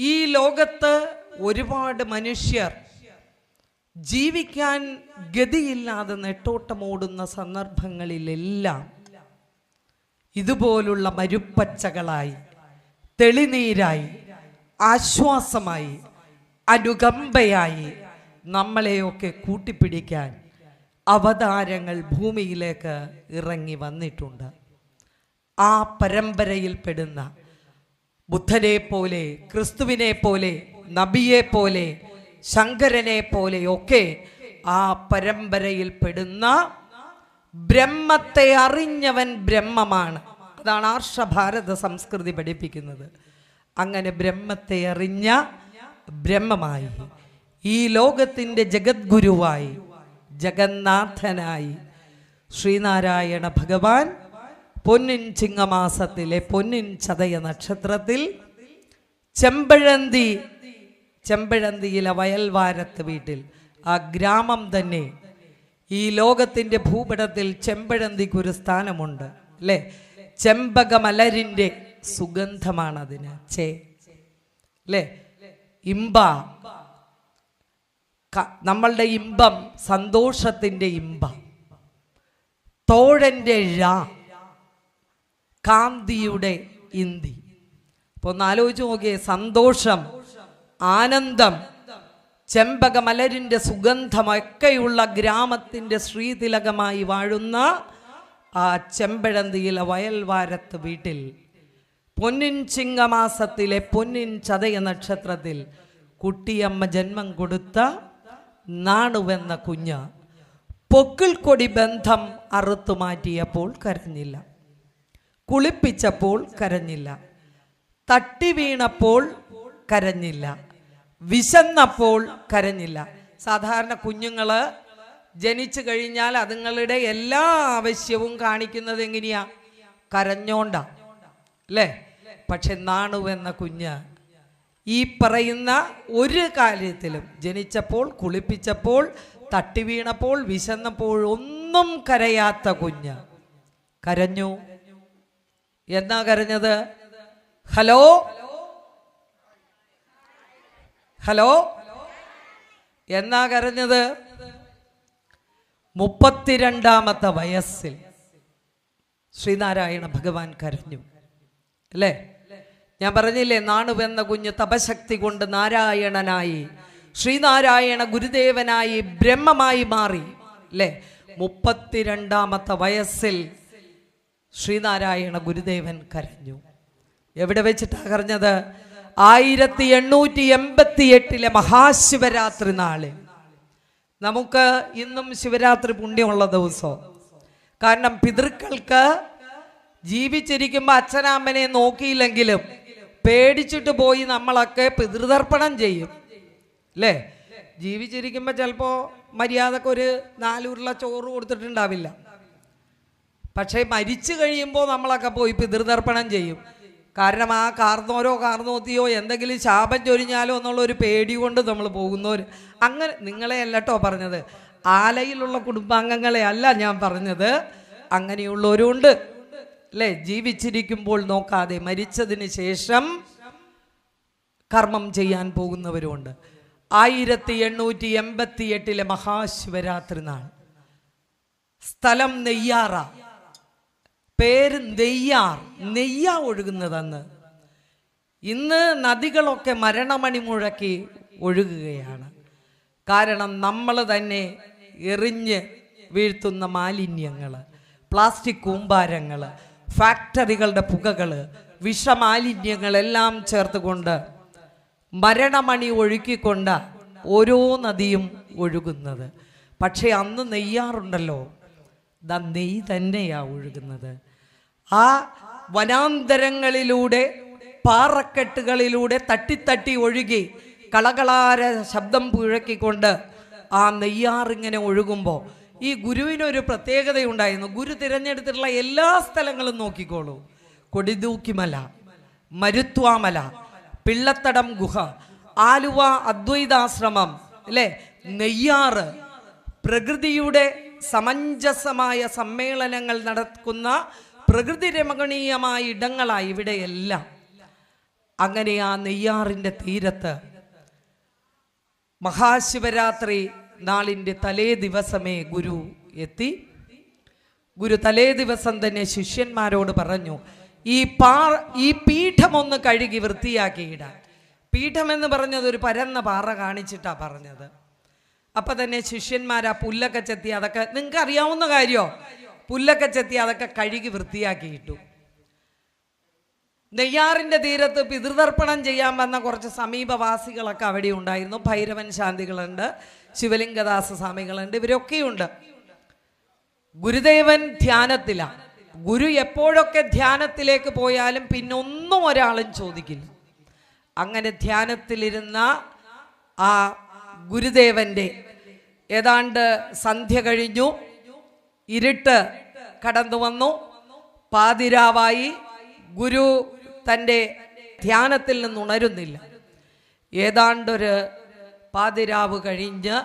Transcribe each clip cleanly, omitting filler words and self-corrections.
ഈ ലോകത്ത് ഒരുപാട് മനുഷ്യർ ജീവിക്കാൻ ഗതിയില്ലാതെ നെട്ടോട്ടമോടുന്ന സന്ദർഭങ്ങളിലെല്ലാം ഇതുപോലുള്ള മരുപ്പച്ചകളായി, തെളിനീരായി, ആശ്വാസമായി, അനുകമ്പയായി നമ്മളെയൊക്കെ കൂട്ടിപ്പിടിക്കാൻ അവതാരങ്ങൾ ഭൂമിയിലേക്ക് ഇറങ്ങി വന്നിട്ടുണ്ട്. ആ പരമ്പരയിൽപ്പെടുന്ന ബുദ്ധനെ പോലെ, ക്രിസ്തുവിനെ പോലെ, നബിയെ പോലെ, ശങ്കരനെ പോലെയൊക്കെ ആ പരമ്പരയിൽപ്പെടുന്ന ബ്രഹ്മത്തെ അറിഞ്ഞവൻ ബ്രഹ്മമാണ്. അതാണ് ആർഷഭാരത സംസ്കൃതി പഠിപ്പിക്കുന്നത്. അങ്ങനെ ബ്രഹ്മത്തെ അറിഞ്ഞ ബ്രഹ്മമായി, ഈ ലോകത്തിൻ്റെ ജഗദ്ഗുരുവായി, ജഗന്നാഥനായി ശ്രീനാരായണ ഭഗവാൻ പൊന്നിൻ ചിങ്ങമാസത്തിലെ പൊന്നിൻ ചതയ നക്ഷത്രത്തിൽ ചെമ്പഴന്തിയിലെ വയൽവാരത്ത് വീട്ടിൽ, ആ ഗ്രാമം തന്നെ ഈ ലോകത്തിൻ്റെ ഭൂപടത്തിൽ ചെമ്പഴന്തിക്കൊരു സ്ഥാനമുണ്ട് അല്ലേ? ചെമ്പകമലരിൻ്റെ സുഗന്ധമാണതിന്. അല്ലേ? ഇമ്പ, നമ്മളുടെ ഇമ്പം സന്തോഷത്തിൻ്റെ ഇമ്പ, തോഴൻ്റെ ഴ, കാന്തിയുടെ ഇന്തി. അപ്പോൾ ഒന്ന് ആലോചിച്ച് നോക്കിയേ, സന്തോഷം, ആനന്ദം, ചെമ്പകമലരിൻ്റെ സുഗന്ധമൊക്കെയുള്ള ഗ്രാമത്തിൻ്റെ ശ്രീതിലകമായി വാഴുന്ന ആ ചെമ്പഴന്തിയിലെ വയൽവാരത്ത് വീട്ടിൽ പൊന്നിൻ ചിങ്ങമാസത്തിലെ പൊന്നിൻ ചതയ നക്ഷത്രത്തിൽ കുട്ടിയമ്മ ജന്മം കൊടുത്ത നാണുവെന്ന കുഞ്ഞ് പൊക്കിൾ കൊടി ബന്ധം അറുത്തു മാറ്റിയപ്പോൾ കരഞ്ഞില്ല, കുളിപ്പിച്ചപ്പോൾ കരഞ്ഞില്ല, തട്ടി വീണപ്പോൾ കരഞ്ഞില്ല, വിശന്നപ്പോൾ കരഞ്ഞില്ല. സാധാരണ കുഞ്ഞുങ്ങൾ ജനിച്ചു കഴിഞ്ഞാൽ അതുങ്ങളുടെ എല്ലാ ആവശ്യവും കാണിക്കുന്നത് എങ്ങനെയാ? കരഞ്ഞോണ്ടാ അല്ലേ? പക്ഷെ നാണുവെന്ന കുഞ്ഞ് ഈ പറയുന്ന ഒരു കാര്യത്തിലും ജനിച്ചപ്പോൾ, കുളിപ്പിച്ചപ്പോൾ, തട്ടി വീണപ്പോൾ, വിശന്നപ്പോൾ ഒന്നും കരയാത്ത കുഞ്ഞ് കരഞ്ഞു. എന്നാ കരഞ്ഞത്? ഹലോ ഹലോ എന്നാ കരഞ്ഞത്? 32ാമത്തെ വയസ്സിൽ ശ്രീനാരായണ ഭഗവാൻ കരഞ്ഞു അല്ലേ? ഞാൻ പറഞ്ഞില്ലേ, നാണുവെന്ന കുഞ്ഞ് തപശക്തി കൊണ്ട് നാരായണനായി, ശ്രീനാരായണ ഗുരുദേവനായി, ബ്രഹ്മമായി മാറി അല്ലേ? 32ാമത്തെ വയസ്സിൽ ശ്രീനാരായണ ഗുരുദേവൻ കരഞ്ഞു. എവിടെ വെച്ചിട്ടാ കരഞ്ഞത്? 1888 മഹാശിവരാത്രി നാളിൽ. നമുക്ക് ഇന്നും ശിവരാത്രി പുണ്യമുള്ള ദിവസം. കാരണം പിതൃക്കൾക്ക് ജീവിച്ചിരിക്കുമ്പോൾ അച്ഛനമ്മനെ നോക്കിയില്ലെങ്കിലും പേടിച്ചിട്ട് പോയി നമ്മളൊക്കെ പിതൃതർപ്പണം ചെയ്യും അല്ലേ? ജീവിച്ചിരിക്കുമ്പോൾ ചിലപ്പോൾ മര്യാദക്കൊരു 4 ഉരുള ചോറ് കൊടുത്തിട്ടുണ്ടാവില്ല. പക്ഷേ മരിച്ചു കഴിയുമ്പോൾ നമ്മളൊക്കെ പോയി പിതൃതർപ്പണം ചെയ്യും. കാരണം ആ കാർന്നോരോ കാർന്നോത്തിയോ എന്തെങ്കിലും ശാപം ചൊരിഞ്ഞാലോ എന്നുള്ളൊരു പേടി കൊണ്ട് നമ്മൾ പോകുന്നവർ. അങ്ങനെ നിങ്ങളെ അല്ലട്ടോ പറഞ്ഞത്, ആലയിലുള്ള കുടുംബാംഗങ്ങളെ അല്ല ഞാൻ പറഞ്ഞത്. അങ്ങനെയുള്ളവരുണ്ട് അല്ലേ? ജീവിച്ചിരിക്കുമ്പോൾ നോക്കാതെ മരിച്ചതിന് ശേഷം കർമ്മം ചെയ്യാൻ പോകുന്നവരുമുണ്ട്. 1888 മഹാശിവരാത്രി നാൾ. സ്ഥലം നെയ്യാറ, പേര് നെയ്യാർ, നെയ്യ ഒഴുകുന്നതെന്ന്. ഇന്ന് നദികളൊക്കെ മരണമണി മുഴക്കി ഒഴുകുകയാണ്. കാരണം നമ്മൾ തന്നെ എറിഞ്ഞ് വീഴ്ത്തുന്ന മാലിന്യങ്ങൾ, പ്ലാസ്റ്റിക് കൂമ്പാരങ്ങൾ, ഫാക്ടറികളുടെ പുകകൾ, വിഷമാലിന്യങ്ങളെല്ലാം ചേർത്തുകൊണ്ട് മരണമണി ഒഴുക്കിക്കൊണ്ട് ഓരോ നദിയും ഒഴുകുന്നത്. പക്ഷേ അന്ന് നെയ്യാറുണ്ടല്ലോ, നെയ്യ് തന്നെയാ ഒഴുകുന്നത്. ആ വനാന്തരങ്ങളിലൂടെ, പാറക്കെട്ടുകളിലൂടെ തട്ടിത്തട്ടി ഒഴുകി കളകളാര ശബ്ദം പുഴക്കിക്കൊണ്ട് ആ നെയ്യാറിങ്ങനെ ഒഴുകുമ്പോൾ ഈ ഗുരുവിനൊരു പ്രത്യേകതയുണ്ടായിരുന്നു. ഗുരു തിരഞ്ഞെടുത്തിട്ടുള്ള എല്ലാ സ്ഥലങ്ങളും നോക്കിക്കോളൂ. കൊടിതൂക്കിമല, മരുത്വാമല, പിള്ളത്തടം ഗുഹ, ആലുവ അദ്വൈതാശ്രമം അല്ലേ, നെയ്യാറ്, പ്രകൃതിയുടെ സമഞ്ജസമായ സമ്മേളനങ്ങൾ നടക്കുന്ന പ്രകൃതി രമണീയമായ ഇടങ്ങളായി ഇവിടെയെല്ലാം. അങ്ങനെ ആ നെയ്യാറിൻ്റെ തീരത്ത് മഹാശിവരാത്രി നാളിൻ്റെ തലേ ദിവസമേ ഗുരു എത്തി. ഗുരു തലേ ദിവസം തന്നെ ശിഷ്യന്മാരോട് പറഞ്ഞു, ഈ പീഠമൊന്ന് കഴുകി വൃത്തിയാക്കിയിടാൻ. പീഠമെന്ന് പറഞ്ഞത് ഒരു പരന്ന പാറ കാണിച്ചിട്ടാ പറഞ്ഞത്. അപ്പം തന്നെ ശിഷ്യന്മാർ ആ പുല്ലൊക്കെ ചെത്തി, അതൊക്കെ നിങ്ങൾക്ക് അറിയാവുന്ന കാര്യമോ, പുല്ലൊക്കെ ചെത്തി അതൊക്കെ കഴുകി വൃത്തിയാക്കിയിട്ടു. നെയ്യാറിൻ്റെ തീരത്ത് പിതൃതർപ്പണം ചെയ്യാൻ വന്ന കുറച്ച് സമീപവാസികളൊക്കെ അവിടെ ഉണ്ടായിരുന്നു. ഭൈരവൻ ശാന്തികളുണ്ട്, ശിവലിംഗദാസ സ്വാമികളുണ്ട്, ഇവരൊക്കെയുണ്ട്. ഗുരുദേവൻ ധ്യാനത്തിലാണ്. ഗുരു എപ്പോഴൊക്കെ ധ്യാനത്തിലേക്ക് പോയാലും പിന്നൊന്നും ഒരാളും ചോദിക്കില്ല. അങ്ങനെ ധ്യാനത്തിലിരുന്ന ആ ഗുരുദേവൻ്റെ ഏതാണ്ട് സന്ധ്യ കഴിഞ്ഞു, ഇരുട്ട് കടന്നു വന്നു, പാതിരാവായി. ഗുരു തൻ്റെ ധ്യാനത്തിൽ നിന്ന് ഉണരുന്നില്ല. ഏതാണ്ടൊരു പാതിരാവ് കഴിഞ്ഞ്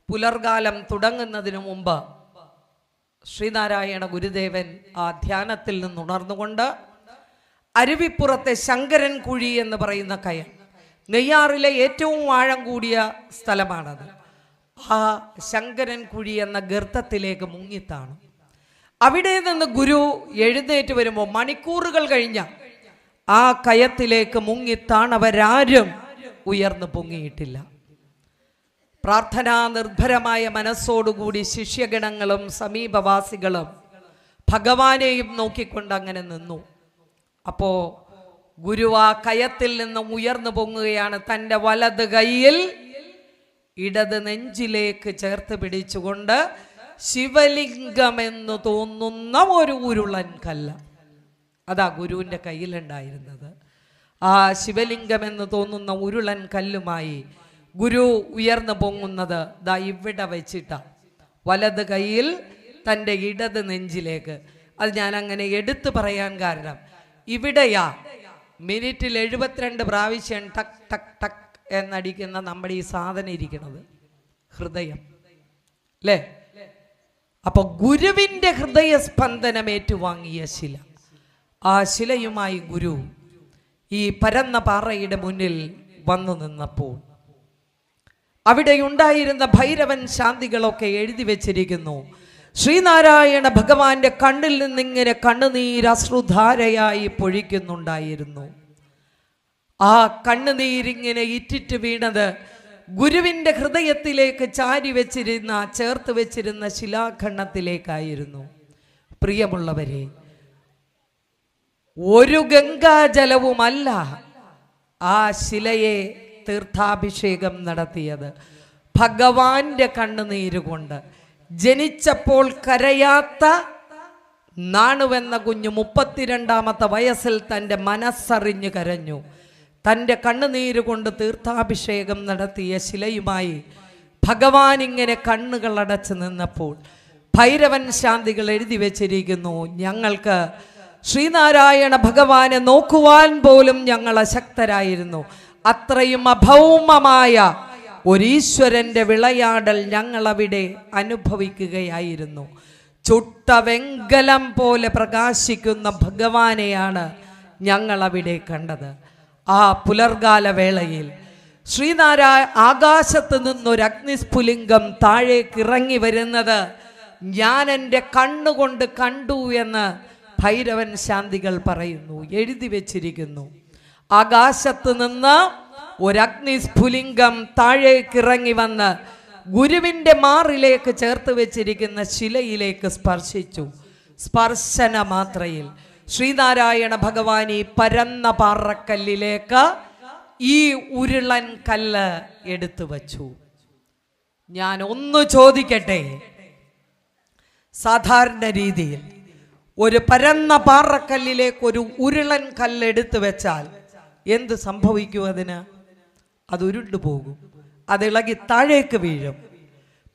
പുലർകാലം തുടങ്ങുന്നതിന് മുമ്പ് ശ്രീനാരായണ ഗുരുദേവൻ ആ ധ്യാനത്തിൽ നിന്ന് ഉണർന്നുകൊണ്ട് അരുവിപ്പുറത്തെ ശങ്കരൻ കുഴി എന്ന് പറയുന്ന കയം, നെയ്യാറിലെ ഏറ്റവും ആഴം കൂടിയ സ്ഥലമാണത്, ആ ശങ്കരൻ കുഴി എന്ന ഗർത്തത്തിലേക്ക് മുങ്ങിത്താണ്. അവിടെ നിന്ന് ഗുരു എഴുന്നേറ്റ് വരുമ്പോൾ മണിക്കൂറുകൾ കഴിഞ്ഞ ആ കയത്തിലേക്ക് മുങ്ങിത്താണവരാരും ഉയർന്നു പൊങ്ങിയിട്ടില്ല. പ്രാർത്ഥനാ നിർഭരമായ മനസ്സോടുകൂടി ശിഷ്യഗണങ്ങളും സമീപവാസികളും ഭഗവാനെയും നോക്കിക്കൊണ്ട് അങ്ങനെ നിന്നു. അപ്പോ ഗുരു ആ കയത്തിൽ നിന്നും ഉയർന്നു പൊങ്ങുകയാണ്. തൻ്റെ വലത് കൈയിൽ ഇടത് നെഞ്ചിലേക്ക് ചേർത്ത് പിടിച്ചുകൊണ്ട് ശിവലിംഗമെന്ന് തോന്നുന്ന ഒരു ഉരുളൻ കല്ല്, അതാ ഗുരുവിൻ്റെ കയ്യിലുണ്ടായിരുന്നത്. ആ ശിവലിംഗമെന്ന് തോന്നുന്ന ഉരുളൻ കല്ലുമായി ഗുരു ഉയർന്നു പൊങ്ങുന്നത് ദാ ഇവിടെ വെച്ചിട്ടാണ്, വലത് കൈയിൽ തൻ്റെ ഇടത് നെഞ്ചിലേക്ക്. അത് ഞാൻ അങ്ങനെ എടുത്തു പറയാൻ കാരണം, ഇവിടെയാ മിനിറ്റിൽ 72 പ്രാവശ്യം ടക് ടക് ടക് എന്നടിക്കുന്ന നമ്മുടെ ഈ സാധനം ഇരിക്കുന്നത്, ഹൃദയം അല്ലേ? അപ്പൊ ഗുരുവിൻ്റെ ഹൃദയസ്പന്ദനം ഏറ്റുവാങ്ങിയ ശില, ആ ശിലയുമായി ഗുരു ഈ പരന്ന പാറയുടെ മുന്നിൽ വന്നു നിന്നപ്പോൾ അവിടെ ഉണ്ടായിരുന്ന ഭൈരവൻ ശാന്തികളൊക്കെ എഴുതി വെച്ചിരിക്കുന്നു. ശ്രീനാരായണ ഭഗവാന്റെ കണ്ണിൽ നിന്നിങ്ങനെ കണ്ണുനീരശ്രുധാരയായി പൊഴിക്കുന്നുണ്ടായിരുന്നു. ആ കണ്ണുനീരിങ്ങനെ ഇറ്റിറ്റ് വീണത് ഗുരുവിൻ്റെ ഹൃദയത്തിലേക്ക് ചാരി വെച്ചിരുന്ന, ചേർത്ത് വെച്ചിരുന്ന ശിലാഖണ്ഡത്തിലേക്കായിരുന്നു. പ്രിയമുള്ളവരെ, ഒരു ഗംഗാജലവുമല്ല ആ ശിലയെ തീർത്ഥാഭിഷേകം നടത്തിയത്, ഭഗവാന്റെ കണ്ണുനീര് കൊണ്ട്. ജനിച്ചപ്പോൾ കരയാത്ത നാണുവെന്ന കുഞ്ഞു 32ാമത്തെ വയസ്സിൽ തൻ്റെ മനസ്സറിഞ്ഞു കരഞ്ഞു. തൻ്റെ കണ്ണുനീര് കൊണ്ട് തീർത്ഥാഭിഷേകം നടത്തിയ ശിലയുമായി ഭഗവാൻ ഇങ്ങനെ കണ്ണുകൾ അടച്ചു നിന്നപ്പോൾ ഭൈരവൻ ശാന്തികൾ എഴുതി വെച്ചിരിക്കുന്നു, ഞങ്ങൾക്ക് ശ്രീനാരായണ ഭഗവാനെ നോക്കുവാൻ പോലും ഞങ്ങൾ അശക്തരായിരുന്നു. അത്രയും അഭൗമമായ ഒരീശ്വരൻ്റെ വിളയാടൽ ഞങ്ങളവിടെ അനുഭവിക്കുകയായിരുന്നു. ചുട്ട വെങ്കലം പോലെ പ്രകാശിക്കുന്ന ഭഗവാനെയാണ് ഞങ്ങളവിടെ കണ്ടത്. ആ പുലർകാല വേളയിൽ ആകാശത്ത് നിന്നൊരു അഗ്നിസ്ഫുലിംഗം താഴേക്ക് ഇറങ്ങി വരുന്നത് ഞാൻ എൻ്റെ കണ്ണുകൊണ്ട് കണ്ടു എന്ന് ഭൈരവൻ ശാന്തികൾ പറയുന്നു, എഴുതി വെച്ചിരിക്കുന്നു. ആകാശത്ത് നിന്ന് ഒരഗ്നിസ്ഫുലിംഗം താഴേക്കിറങ്ങി വന്ന് ഗുരുവിൻ്റെ മാറിലേക്ക് ചേർത്ത് വെച്ചിരിക്കുന്ന ശിലയിലേക്ക് സ്പർശിച്ചു. സ്പർശന മാത്രയിൽ ശ്രീനാരായണ ഭഗവാൻ ഈ പരന്ന പാറക്കല്ലിലേക്ക് ഈ ഉരുളൻ കല്ല് എടുത്തു വച്ചു. ഞാൻ ഒന്ന് ചോദിക്കട്ടെ, സാധാരണ രീതിയിൽ ഒരു പരന്ന പാറക്കല്ലിലേക്ക് ഒരു ഉരുളൻ കല്ല് എടുത്തു വെച്ചാൽ എന്ത് സംഭവിക്കും? അത് ഉരുണ്ടു പോകും, അത് ഇളകി താഴേക്ക് വീഴും.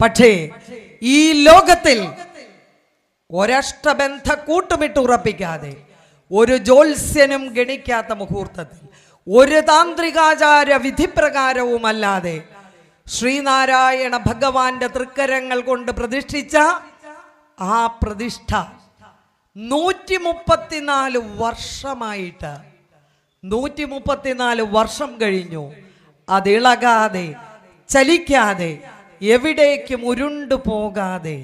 പക്ഷേ ഈ ലോകത്തിൽ ഒരഷ്ടബന്ധ കൂട്ടുമിട്ട് ഉറപ്പിക്കാതെ, ഒരു ജ്യോത്സ്യനും ഗണിക്കാത്ത മുഹൂർത്തത്തിൽ, ഒരു താന്ത്രികാചാര വിധിപ്രകാരവുമല്ലാതെ ശ്രീനാരായണ ഭഗവാന്റെ തൃക്കരങ്ങൾ കൊണ്ട് പ്രതിഷ്ഠിച്ച ആ പ്രതിഷ്ഠ 134 വർഷമായിട്ട് 134 വർഷം കഴിഞ്ഞു. അതിളകാതെ ചലിക്കാതെ എവിടേക്കും ഉരുണ്ടു പോകാതെ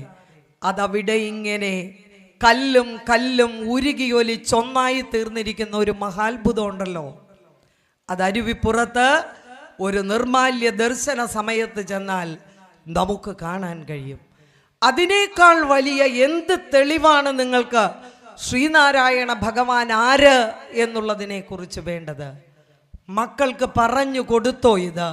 അതവിടെ ഇങ്ങനെ കല്ലും കല്ലും ഉരുകിയൊലിച്ചൊന്നായി തീർന്നിരിക്കുന്ന ഒരു മഹാത്ഭുതം ഉണ്ടല്ലോ. അത് അരുവിപ്പുറത്ത് ഒരു നിർമാല്യ ദർശന സമയത്ത് ചെന്നാൽ നമുക്ക് കാണാൻ കഴിയും. അതിനേക്കാൾ വലിയ എന്ത് തെളിവാണ് നിങ്ങൾക്ക് ശ്രീനാരായണ ഭഗവാൻ ആര് എന്നുള്ളതിനെ കുറിച്ച് വേണ്ടത്? മക്കൾക്ക് പറഞ്ഞു കൊടുത്തോ ഇത്?